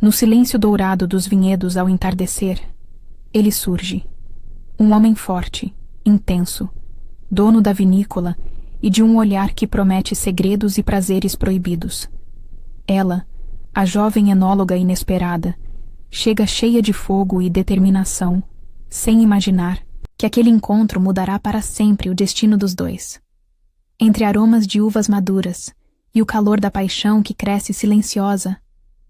No silêncio dourado dos vinhedos ao entardecer, ele surge. Um homem forte, intenso, dono da vinícola e de um olhar que promete segredos e prazeres proibidos. Ela, a jovem enóloga inesperada, chega cheia de fogo e determinação, sem imaginar que aquele encontro mudará para sempre o destino dos dois. Entre aromas de uvas maduras e o calor da paixão que cresce silenciosa,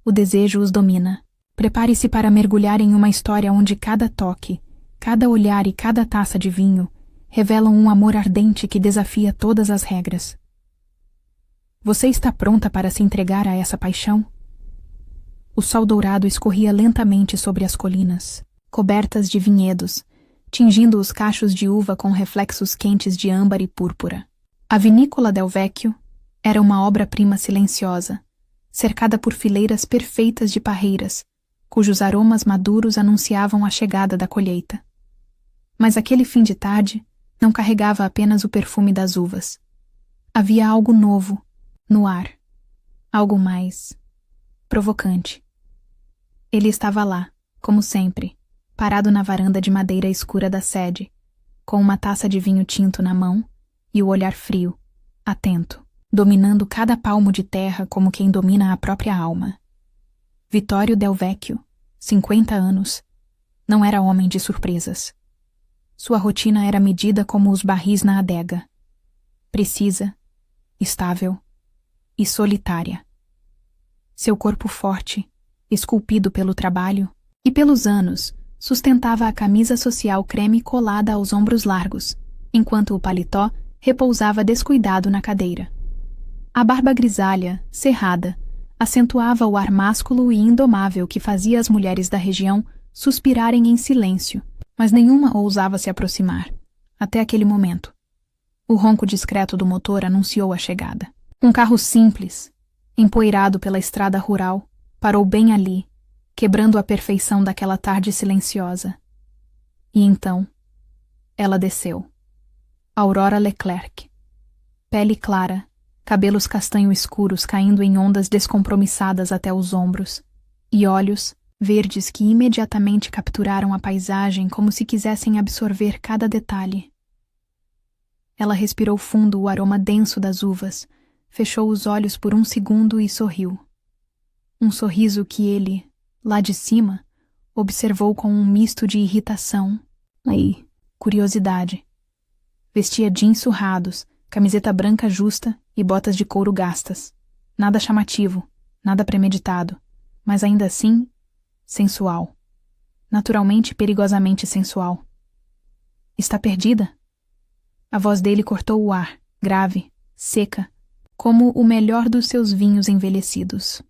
o desejo os domina. Prepare-se para mergulhar em uma história onde cada toque, cada olhar e cada taça de vinho revelam um amor ardente que desafia todas as regras. Você está pronta para se entregar a essa paixão? O sol dourado escorria lentamente sobre as colinas, cobertas de vinhedos, tingindo os cachos de uva com reflexos quentes de âmbar e púrpura. A vinícola Del Vecchio era uma obra-prima silenciosa, cercada por fileiras perfeitas de parreiras, cujos aromas maduros anunciavam a chegada da colheita. Mas aquele fim de tarde não carregava apenas o perfume das uvas. Havia algo novo no ar, algo mais provocante. Ele estava lá, como sempre, parado na varanda de madeira escura da sede, com uma taça de vinho tinto na mão e o olhar frio, atento, dominando cada palmo de terra como quem domina a própria alma. Vittorio Del Vecchio, 50 anos, não era homem de surpresas. Sua rotina era medida como os barris na adega. Precisa, estável e solitária. Seu corpo forte, esculpido pelo trabalho e pelos anos, sustentava a camisa social creme colada aos ombros largos, enquanto o paletó repousava descuidado na cadeira. A barba grisalha, cerrada, acentuava o ar másculo e indomável que fazia as mulheres da região suspirarem em silêncio, mas nenhuma ousava se aproximar, até aquele momento. O ronco discreto do motor anunciou a chegada. Um carro simples, empoeirado pela estrada rural, parou bem ali, quebrando a perfeição daquela tarde silenciosa. E então, ela desceu. Aurora Leclerc. Pele clara, cabelos castanho escuros caindo em ondas descompromissadas até os ombros, e olhos verdes que imediatamente capturaram a paisagem como se quisessem absorver cada detalhe. Ela respirou fundo o aroma denso das uvas, fechou os olhos por um segundo e sorriu. Um sorriso que ele, lá de cima, observou com um misto de irritação e curiosidade. Vestia jeans surrados, camiseta branca justa e botas de couro gastas. Nada chamativo, nada premeditado, mas ainda assim, sensual. Naturalmente perigosamente sensual. Está perdida? A voz dele cortou o ar, grave, seca, como o melhor dos seus vinhos envelhecidos.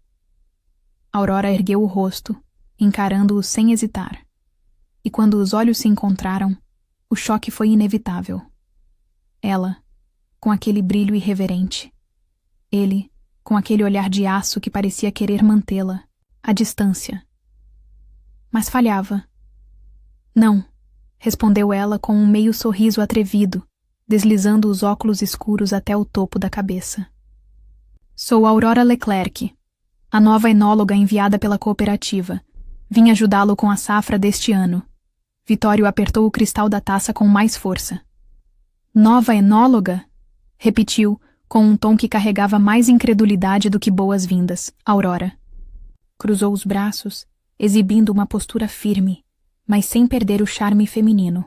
Aurora ergueu o rosto, encarando-o sem hesitar. E quando os olhos se encontraram, o choque foi inevitável. Ela, com aquele brilho irreverente. Ele, com aquele olhar de aço que parecia querer mantê-la, à distância. Mas falhava. Não, respondeu ela com um meio sorriso atrevido, deslizando os óculos escuros até o topo da cabeça. Sou Aurora Leclerc, a nova enóloga enviada pela cooperativa. Vim ajudá-lo com a safra deste ano. Vittorio apertou o cristal da taça com mais força. Nova enóloga? Repetiu, com um tom que carregava mais incredulidade do que boas-vindas, Aurora. Cruzou os braços, exibindo uma postura firme, mas sem perder o charme feminino.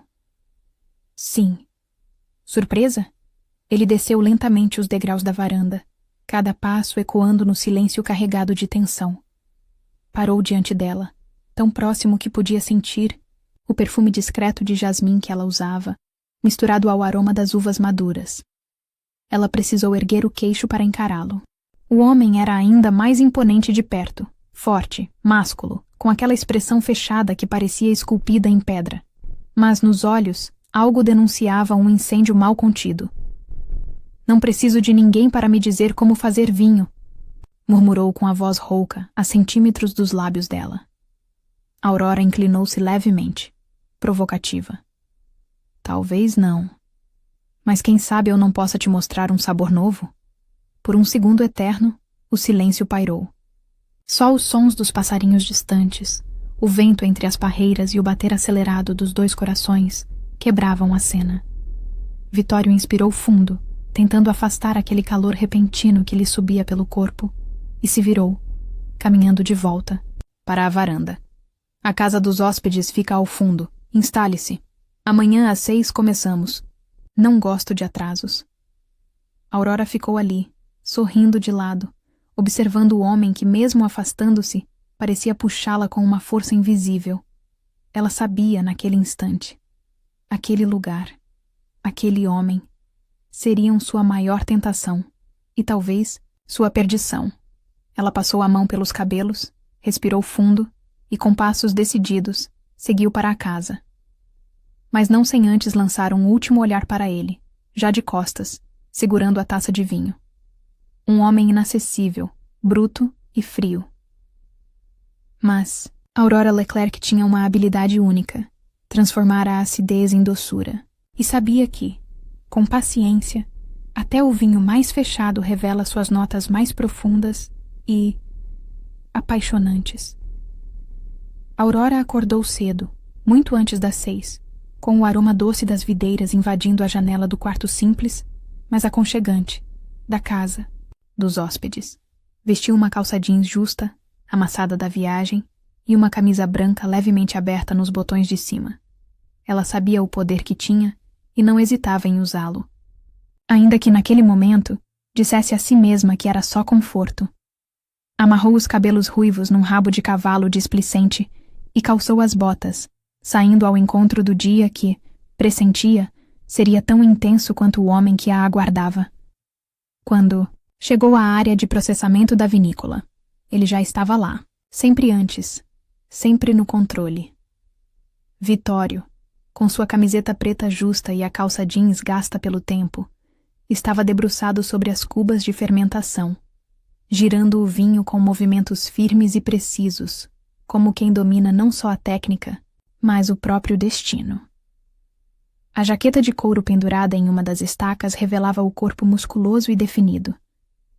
Sim. Surpresa? Ele desceu lentamente os degraus da varanda, cada passo ecoando no silêncio carregado de tensão. Parou diante dela, tão próximo que podia sentir o perfume discreto de jasmim que ela usava, misturado ao aroma das uvas maduras. Ela precisou erguer o queixo para encará-lo. O homem era ainda mais imponente de perto, forte, másculo, com aquela expressão fechada que parecia esculpida em pedra. Mas nos olhos, algo denunciava um incêndio mal contido. Não preciso de ninguém para me dizer como fazer vinho, murmurou com a voz rouca, a centímetros dos lábios dela. Aurora inclinou-se levemente, provocativa. Talvez não. Mas quem sabe eu não possa te mostrar um sabor novo? Por um segundo eterno, o silêncio pairou. Só os sons dos passarinhos distantes, o vento entre as parreiras e o bater acelerado dos dois corações quebravam a cena. Vitório inspirou fundo, tentando afastar aquele calor repentino que lhe subia pelo corpo, e se virou, caminhando de volta para a varanda. A casa dos hóspedes fica ao fundo. Instale-se. Amanhã às 6 começamos. Não gosto de atrasos. Aurora ficou ali, sorrindo de lado, observando o homem que, mesmo afastando-se, parecia puxá-la com uma força invisível. Ela sabia, naquele instante, aquele lugar, aquele homem, seriam sua maior tentação e talvez sua perdição. Ela passou a mão pelos cabelos, respirou fundo e, com passos decididos, seguiu para a casa. Mas não sem antes lançar um último olhar para ele, já de costas, segurando a taça de vinho. Um homem inacessível, bruto e frio. Mas Aurora Leclerc tinha uma habilidade única, transformar a acidez em doçura, e sabia que, com paciência, até o vinho mais fechado revela suas notas mais profundas e apaixonantes. Aurora acordou cedo, muito antes das 6, com o aroma doce das videiras invadindo a janela do quarto simples, mas aconchegante, da casa, dos hóspedes. Vestiu uma calça jeans justa, amassada da viagem, e uma camisa branca levemente aberta nos botões de cima. Ela sabia o poder que tinha e não hesitava em usá-lo. Ainda que naquele momento dissesse a si mesma que era só conforto. Amarrou os cabelos ruivos num rabo de cavalo displicente e calçou as botas, saindo ao encontro do dia que, pressentia, seria tão intenso quanto o homem que a aguardava. Quando chegou à área de processamento da vinícola, ele já estava lá, sempre antes, sempre no controle. Vitório, com sua camiseta preta justa e a calça jeans gasta pelo tempo, estava debruçado sobre as cubas de fermentação, girando o vinho com movimentos firmes e precisos, como quem domina não só a técnica, mas o próprio destino. A jaqueta de couro pendurada em uma das estacas revelava o corpo musculoso e definido.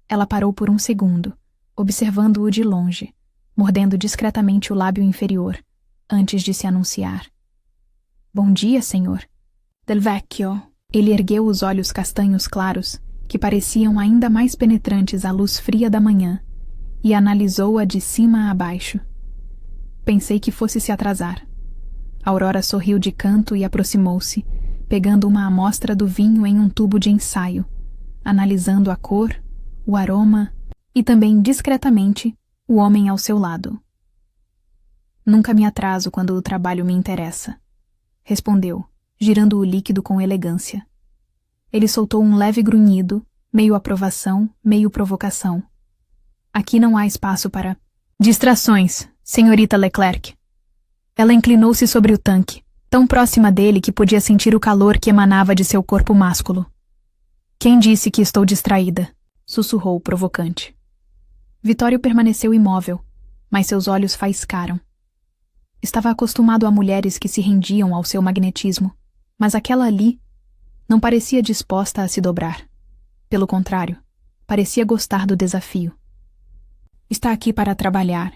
Ela parou por um segundo, observando-o de longe, mordendo discretamente o lábio inferior, antes de se anunciar. Bom dia, senhor. Del Vecchio. Ele ergueu os olhos castanhos claros, que pareciam ainda mais penetrantes à luz fria da manhã, e analisou-a de cima a baixo. Pensei que fosse se atrasar. Aurora sorriu de canto e aproximou-se, pegando uma amostra do vinho em um tubo de ensaio, analisando a cor, o aroma e também, discretamente, o homem ao seu lado. Nunca me atraso quando o trabalho me interessa, respondeu, girando o líquido com elegância. Ele soltou um leve grunhido, meio aprovação, meio provocação. Aqui não há espaço para distrações, senhorita Leclerc. Ela inclinou-se sobre o tanque, tão próxima dele que podia sentir o calor que emanava de seu corpo másculo. Quem disse que estou distraída? Sussurrou provocante. Vitório permaneceu imóvel, mas seus olhos faiscaram. Estava acostumado a mulheres que se rendiam ao seu magnetismo, mas aquela ali não parecia disposta a se dobrar. Pelo contrário, parecia gostar do desafio. Está aqui para trabalhar,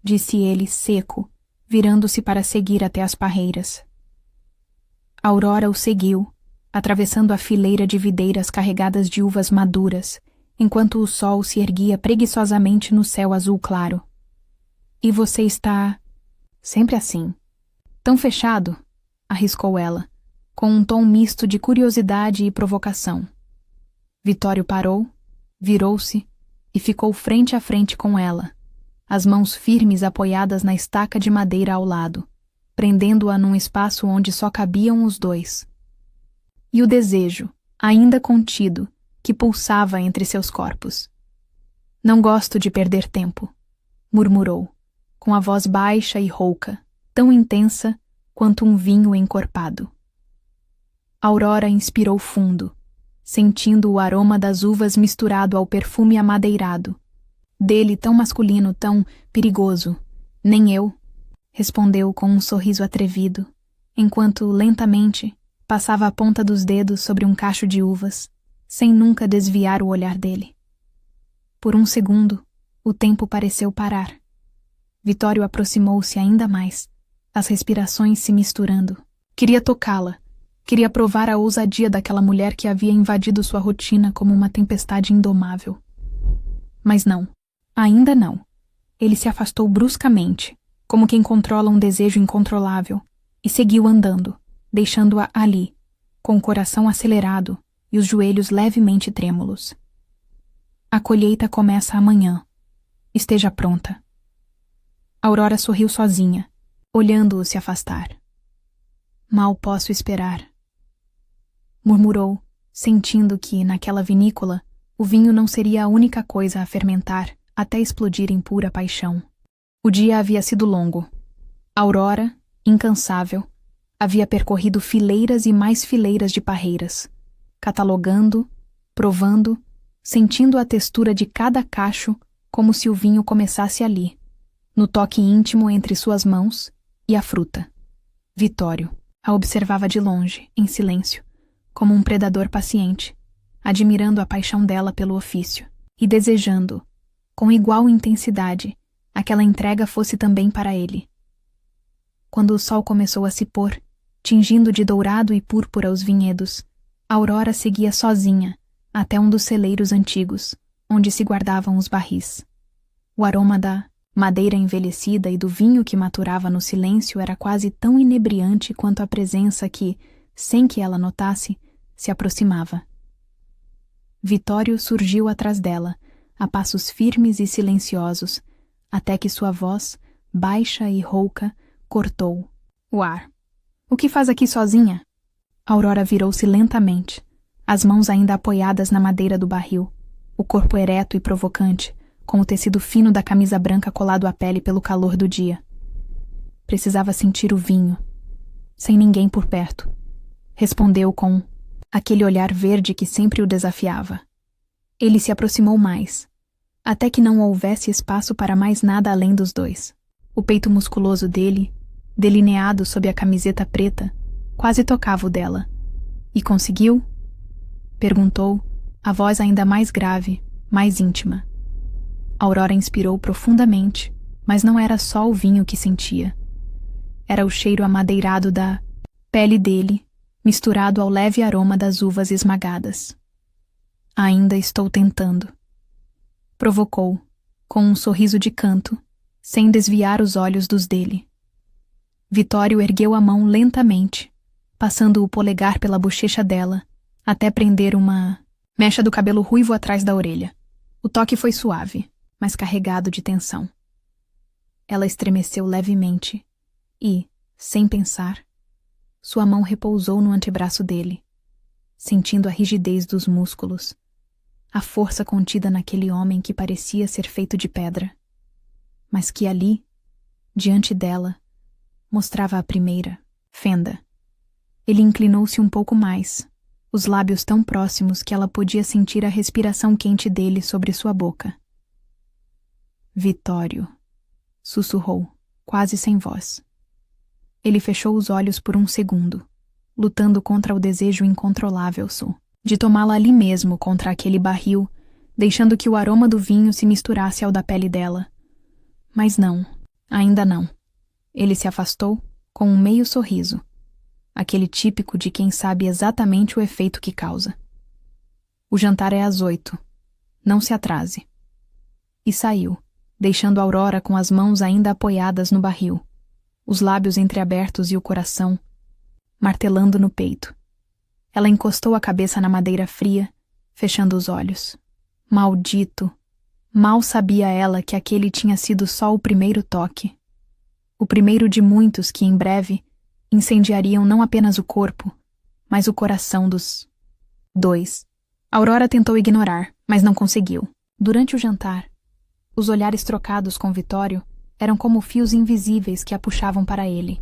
disse ele seco, virando-se para seguir até as parreiras. Aurora o seguiu, atravessando a fileira de videiras carregadas de uvas maduras, enquanto o sol se erguia preguiçosamente no céu azul claro. E você está sempre assim. Tão fechado, arriscou ela, com um tom misto de curiosidade e provocação. Vitório parou, virou-se e ficou frente a frente com ela, as mãos firmes apoiadas na estaca de madeira ao lado, prendendo-a num espaço onde só cabiam os dois. E o desejo, ainda contido, que pulsava entre seus corpos. Não gosto de perder tempo, murmurou, com a voz baixa e rouca, tão intensa quanto um vinho encorpado. Aurora inspirou fundo, sentindo o aroma das uvas misturado ao perfume amadeirado. Dele tão masculino, tão perigoso. Nem eu, respondeu com um sorriso atrevido, enquanto, lentamente, passava a ponta dos dedos sobre um cacho de uvas, sem nunca desviar o olhar dele. Por um segundo, O tempo pareceu parar. Vitório aproximou-se ainda mais, as respirações se misturando. Queria tocá-la. Queria provar a ousadia daquela mulher que havia invadido sua rotina como uma tempestade indomável. Mas não. Ainda não. Ele se afastou bruscamente, como quem controla um desejo incontrolável, e seguiu andando, deixando-a ali, com o coração acelerado e os joelhos levemente trêmulos. A colheita começa amanhã. Esteja pronta. Aurora sorriu sozinha, olhando-o se afastar. Mal posso esperar. Murmurou, sentindo que, naquela vinícola, o vinho não seria a única coisa a fermentar até explodir em pura paixão. O dia havia sido longo. Aurora, incansável, havia percorrido fileiras e mais fileiras de parreiras, catalogando, provando, sentindo a textura de cada cacho como se o vinho começasse ali, no toque íntimo entre suas mãos e a fruta. Vitório a observava de longe, em silêncio, como um predador paciente, admirando a paixão dela pelo ofício e desejando, com igual intensidade, aquela entrega fosse também para ele. Quando o sol começou a se pôr, tingindo de dourado e púrpura os vinhedos, Aurora seguia sozinha até um dos celeiros antigos, onde se guardavam os barris. O aroma da madeira envelhecida e do vinho que maturava no silêncio era quase tão inebriante quanto a presença que, sem que ela notasse, se aproximava. Vitório surgiu atrás dela, a passos firmes e silenciosos, até que sua voz, baixa e rouca, cortou o ar. O que faz aqui sozinha? Aurora virou-se lentamente, as mãos ainda apoiadas na madeira do barril, o corpo ereto e provocante, com o tecido fino da camisa branca colado à pele pelo calor do dia. Precisava sentir o vinho, sem ninguém por perto. Respondeu com aquele olhar verde que sempre o desafiava. Ele se aproximou mais, até que não houvesse espaço para mais nada além dos dois. O peito musculoso dele, delineado sob a camiseta preta, quase tocava o dela. E conseguiu? Perguntou, a voz ainda mais grave, mais íntima. Aurora inspirou profundamente, mas não era só o vinho que sentia. Era o cheiro amadeirado da pele dele, misturado ao leve aroma das uvas esmagadas. Ainda estou tentando. Provocou, com um sorriso de canto, sem desviar os olhos dos dele. Vitório ergueu a mão lentamente, passando o polegar pela bochecha dela, até prender uma mecha do cabelo ruivo atrás da orelha. O toque foi suave, mas carregado de tensão. Ela estremeceu levemente e, sem pensar, sua mão repousou no antebraço dele, sentindo a rigidez dos músculos, a força contida naquele homem que parecia ser feito de pedra, mas que ali, diante dela, mostrava a primeira fenda. Ele inclinou-se um pouco mais, os lábios tão próximos que ela podia sentir a respiração quente dele sobre sua boca. Vitório, sussurrou, quase sem voz. Ele fechou os olhos por um segundo, lutando contra o desejo incontrolável de tomá-la ali mesmo contra aquele barril, deixando que o aroma do vinho se misturasse ao da pele dela. Mas não, ainda não. Ele se afastou com um meio sorriso, aquele típico de quem sabe exatamente o efeito que causa. O jantar é às 8. Não se atrase. E saiu, deixando Aurora com as mãos ainda apoiadas no barril, os lábios entreabertos e o coração martelando no peito. Ela encostou a cabeça na madeira fria, fechando os olhos. Maldito! Mal sabia ela que aquele tinha sido só o primeiro toque. O primeiro de muitos que, em breve, incendiariam não apenas o corpo, mas o coração dos dois. Aurora tentou ignorar, mas não conseguiu. Durante o jantar, os olhares trocados com Vitório eram como fios invisíveis que a puxavam para ele.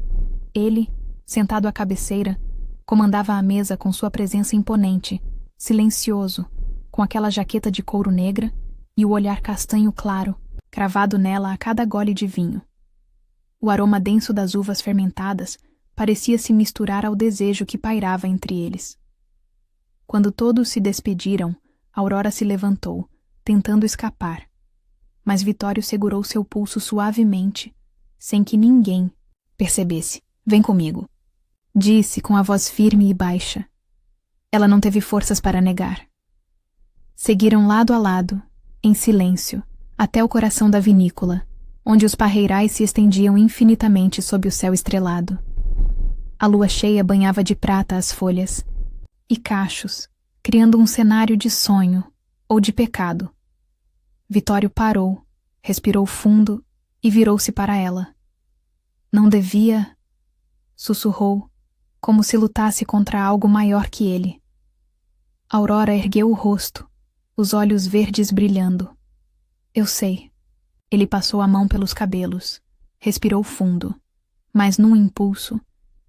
Ele, sentado à cabeceira, comandava a mesa com sua presença imponente, silencioso, com aquela jaqueta de couro negra e o olhar castanho claro, cravado nela a cada gole de vinho. O aroma denso das uvas fermentadas parecia se misturar ao desejo que pairava entre eles. Quando todos se despediram, Aurora se levantou, tentando escapar. mas Vitório segurou seu pulso suavemente, sem que ninguém percebesse. Vem comigo, disse com a voz firme e baixa. Ela não teve forças para negar. Seguiram lado a lado, em silêncio, até o coração da vinícola, onde os parreirais se estendiam infinitamente sob o céu estrelado. A lua cheia banhava de prata as folhas e cachos, criando um cenário de sonho ou de pecado. Vitório parou, respirou fundo e virou-se para ela. Não devia, sussurrou, como se lutasse contra algo maior que ele. Aurora ergueu o rosto, os olhos verdes brilhando. Eu sei. Ele passou a mão pelos cabelos, respirou fundo, mas num impulso,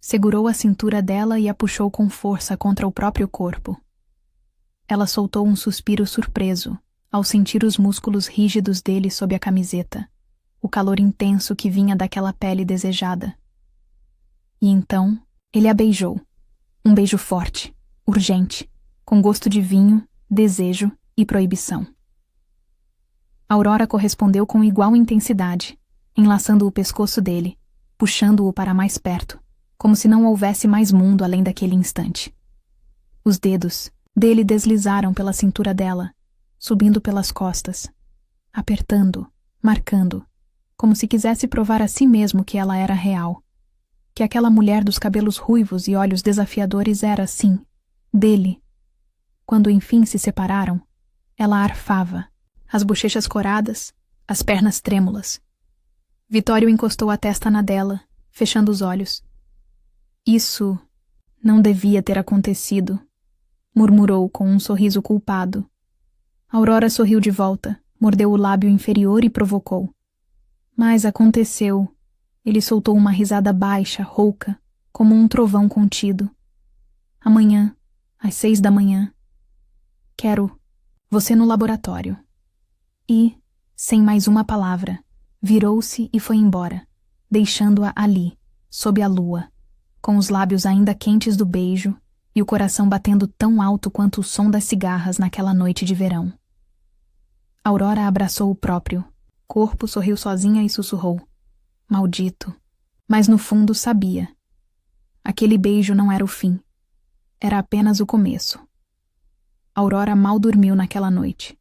segurou a cintura dela e a puxou com força contra o próprio corpo. Ela soltou um suspiro surpreso ao sentir os músculos rígidos dele sob a camiseta, o calor intenso que vinha daquela pele desejada. E então, ele a beijou. Um beijo forte, urgente, com gosto de vinho, desejo e proibição. Aurora correspondeu com igual intensidade, enlaçando o pescoço dele, puxando-o para mais perto, como se não houvesse mais mundo além daquele instante. Os dedos dele deslizaram pela cintura dela, subindo pelas costas, apertando, marcando, como se quisesse provar a si mesmo que ela era real, que aquela mulher dos cabelos ruivos e olhos desafiadores era, sim, dele. Quando enfim se separaram, ela arfava, as bochechas coradas, as pernas trêmulas. Vitório encostou a testa na dela, fechando os olhos. Isso não devia ter acontecido, murmurou com um sorriso culpado. Aurora sorriu de volta, mordeu o lábio inferior e provocou. Mas aconteceu. Ele soltou uma risada baixa, rouca, como um trovão contido. Amanhã, às 6 da manhã. Quero você no laboratório. E, sem mais uma palavra, virou-se e foi embora, deixando-a ali, sob a lua, com os lábios ainda quentes do beijo e o coração batendo tão alto quanto o som das cigarras naquela noite de verão. Aurora abraçou o próprio corpo, sorriu sozinha e sussurrou. Maldito. Mas no fundo sabia. Aquele beijo não era o fim. Era apenas o começo. Aurora mal dormiu naquela noite.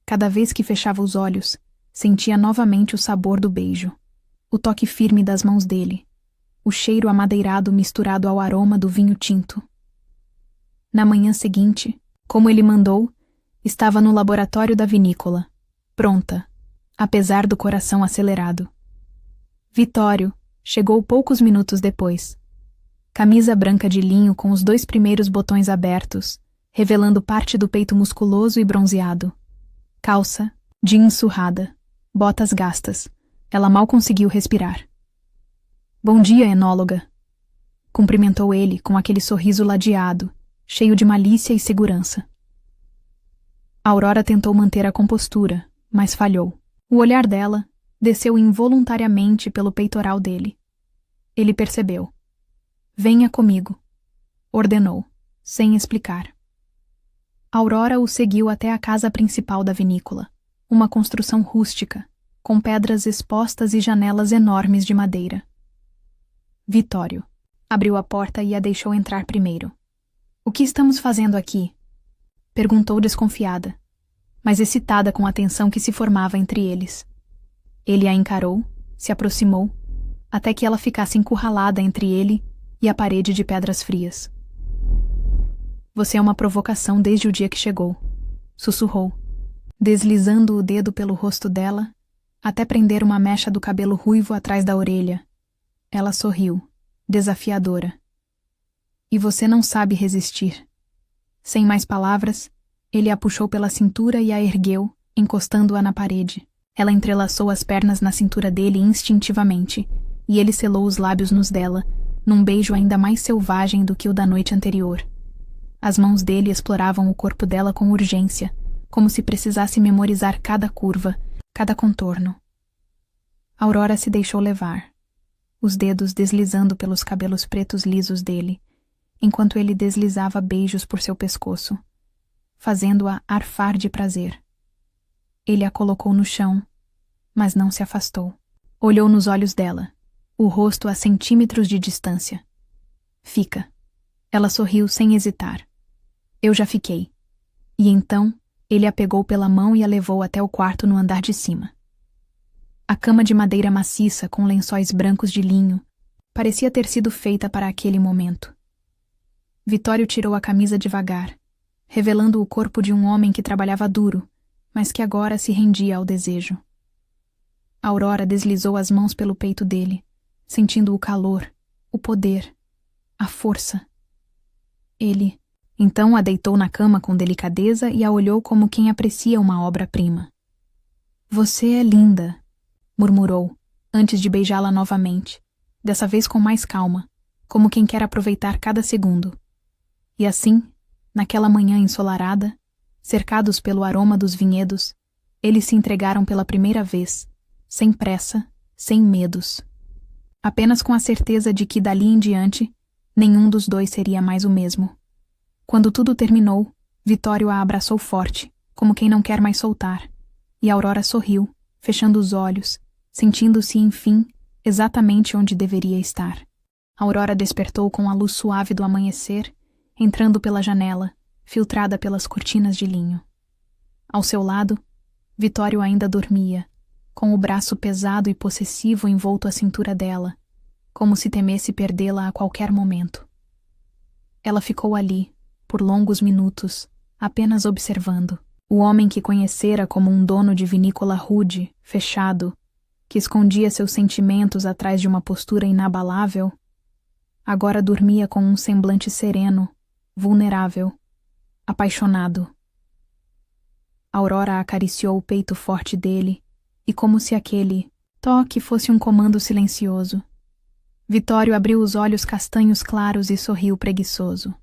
Cada vez que fechava os olhos, sentia novamente o sabor do beijo, o toque firme das mãos dele, o cheiro amadeirado misturado ao aroma do vinho tinto. Na manhã seguinte, como ele mandou, estava no laboratório da vinícola, pronta, apesar do coração acelerado. Vitório chegou poucos minutos depois. Camisa branca de linho com os 2 primeiros botões abertos, revelando parte do peito musculoso e bronzeado. Calça, jeans surrada, botas gastas. Ela mal conseguiu respirar. Bom dia, enóloga. Cumprimentou ele com aquele sorriso ladeado, cheio de malícia e segurança. Aurora tentou manter a compostura, mas falhou. O olhar dela desceu involuntariamente pelo peitoral dele. Ele percebeu. Venha comigo, ordenou, sem explicar. Aurora o seguiu até a casa principal da vinícola, uma construção rústica, com pedras expostas e janelas enormes de madeira. Vitório abriu a porta e a deixou entrar primeiro. O que estamos fazendo aqui? Perguntou desconfiada, mas excitada com a tensão que se formava entre eles. Ele a encarou, se aproximou, até que ela ficasse encurralada entre ele e a parede de pedras frias. Você é uma provocação desde o dia que chegou, sussurrou, deslizando o dedo pelo rosto dela, até prender uma mecha do cabelo ruivo atrás da orelha. Ela sorriu, desafiadora. E você não sabe resistir. Sem mais palavras, ele a puxou pela cintura e a ergueu, encostando-a na parede. Ela entrelaçou as pernas na cintura dele instintivamente, e ele selou os lábios nos dela, num beijo ainda mais selvagem do que o da noite anterior. As mãos dele exploravam o corpo dela com urgência, como se precisasse memorizar cada curva, cada contorno. Aurora se deixou levar, os dedos deslizando pelos cabelos pretos lisos dele, enquanto ele deslizava beijos por seu pescoço, fazendo-a arfar de prazer. Ele a colocou no chão, mas não se afastou. Olhou nos olhos dela, o rosto a centímetros de distância. Fica. Ela sorriu sem hesitar. Eu já fiquei. E então, ele a pegou pela mão e a levou até o quarto no andar de cima. A cama de madeira maciça com lençóis brancos de linho parecia ter sido feita para aquele momento. Vitório tirou a camisa devagar, revelando o corpo de um homem que trabalhava duro, mas que agora se rendia ao desejo. Aurora deslizou as mãos pelo peito dele, sentindo o calor, o poder, a força. Ele, então, a deitou na cama com delicadeza e a olhou como quem aprecia uma obra-prima. Você é linda, murmurou, antes de beijá-la novamente, dessa vez com mais calma, como quem quer aproveitar cada segundo. E assim, naquela manhã ensolarada, cercados pelo aroma dos vinhedos, eles se entregaram pela primeira vez, sem pressa, sem medos. Apenas com a certeza de que dali em diante, nenhum dos dois seria mais o mesmo. Quando tudo terminou, Vitório a abraçou forte, como quem não quer mais soltar, e Aurora sorriu, fechando os olhos, sentindo-se, enfim, exatamente onde deveria estar. Aurora despertou com a luz suave do amanhecer, entrando pela janela, filtrada pelas cortinas de linho. Ao seu lado, Vitório ainda dormia, com o braço pesado e possessivo envolto à cintura dela, como se temesse perdê-la a qualquer momento. Ela ficou ali, por longos minutos, apenas observando. O homem que conhecera como um dono de vinícola rude, fechado, que escondia seus sentimentos atrás de uma postura inabalável, agora dormia com um semblante sereno, vulnerável, apaixonado. Aurora acariciou o peito forte dele, e como se aquele toque fosse um comando silencioso. Vitório abriu os olhos castanhos claros e sorriu preguiçoso.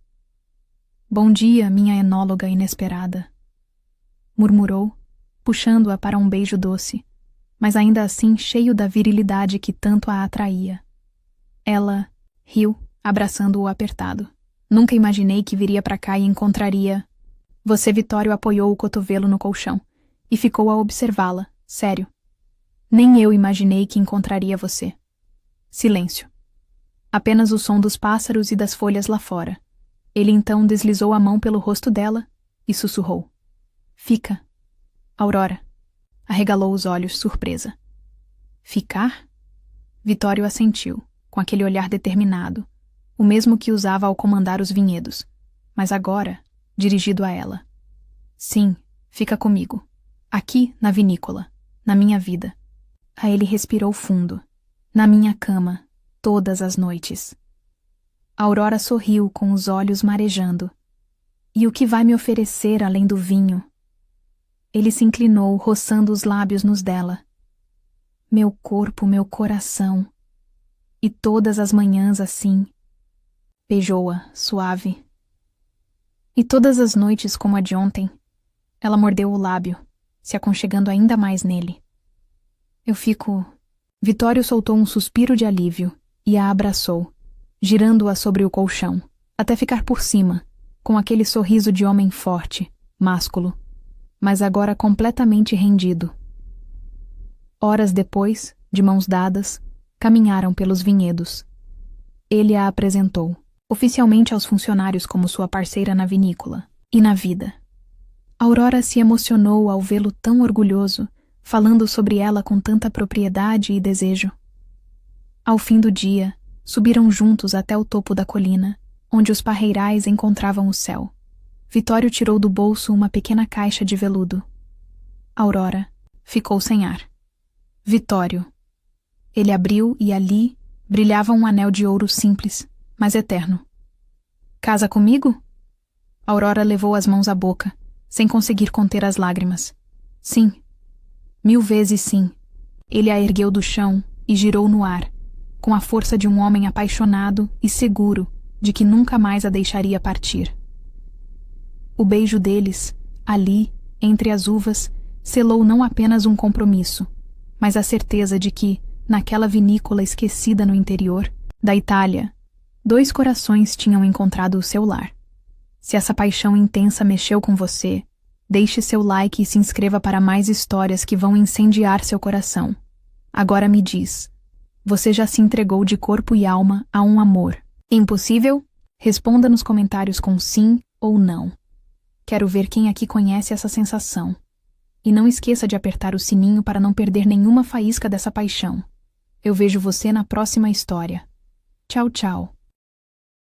Bom dia, minha enóloga inesperada, murmurou, puxando-a para um beijo doce, mas ainda assim cheio da virilidade que tanto a atraía. Ela riu, abraçando-o apertado. Nunca imaginei que viria para cá e encontraria... Você, Vitório, apoiou o cotovelo no colchão e ficou a observá-la, sério. Nem eu imaginei que encontraria você. Silêncio. Apenas o som dos pássaros e das folhas lá fora. Ele então deslizou a mão pelo rosto dela e sussurrou. Fica. Aurora. Arregalou os olhos, surpresa. Ficar? Vitório assentiu, com aquele olhar determinado, o mesmo que usava ao comandar os vinhedos, mas agora, dirigido a ela. Sim, fica comigo. Aqui, na vinícola, na minha vida. A ele respirou fundo. Na minha cama, todas as noites. Aurora sorriu com os olhos marejando. E o que vai me oferecer além do vinho? Ele se inclinou, roçando os lábios nos dela. Meu corpo, meu coração. E todas as manhãs assim. Beijou-a, suave. E todas as noites como a de ontem. Ela mordeu o lábio, se aconchegando ainda mais nele. Eu fico... Vitório soltou um suspiro de alívio e a abraçou, girando-a sobre o colchão, até ficar por cima, com aquele sorriso de homem forte, másculo, mas agora completamente rendido. Horas depois, de mãos dadas, caminharam pelos vinhedos. Ele a apresentou, oficialmente aos funcionários como sua parceira na vinícola e na vida. Aurora se emocionou ao vê-lo tão orgulhoso, falando sobre ela com tanta propriedade e desejo. Ao fim do dia, subiram juntos até o topo da colina, onde os parreirais encontravam o céu. Vitório tirou do bolso uma pequena caixa de veludo. Aurora ficou sem ar. Vitório. Ele abriu e ali brilhava um anel de ouro simples, mas eterno. Casa comigo? Aurora levou as mãos à boca, sem conseguir conter as lágrimas. Sim. 1000 vezes sim. Ele a ergueu do chão e girou no ar, com a força de um homem apaixonado e seguro de que nunca mais a deixaria partir. O beijo deles, ali, entre as uvas, selou não apenas um compromisso, mas a certeza de que, naquela vinícola esquecida no interior da Itália, 2 corações tinham encontrado o seu lar. Se essa paixão intensa mexeu com você, Deixe seu like e se inscreva para mais histórias que vão incendiar seu coração. Agora me diz, você já se entregou de corpo e alma a um amor impossível? Responda nos comentários com sim ou não. Quero ver quem aqui conhece essa sensação. E não esqueça de apertar o sininho para não perder nenhuma faísca dessa paixão. Eu vejo você na próxima história. Tchau, tchau.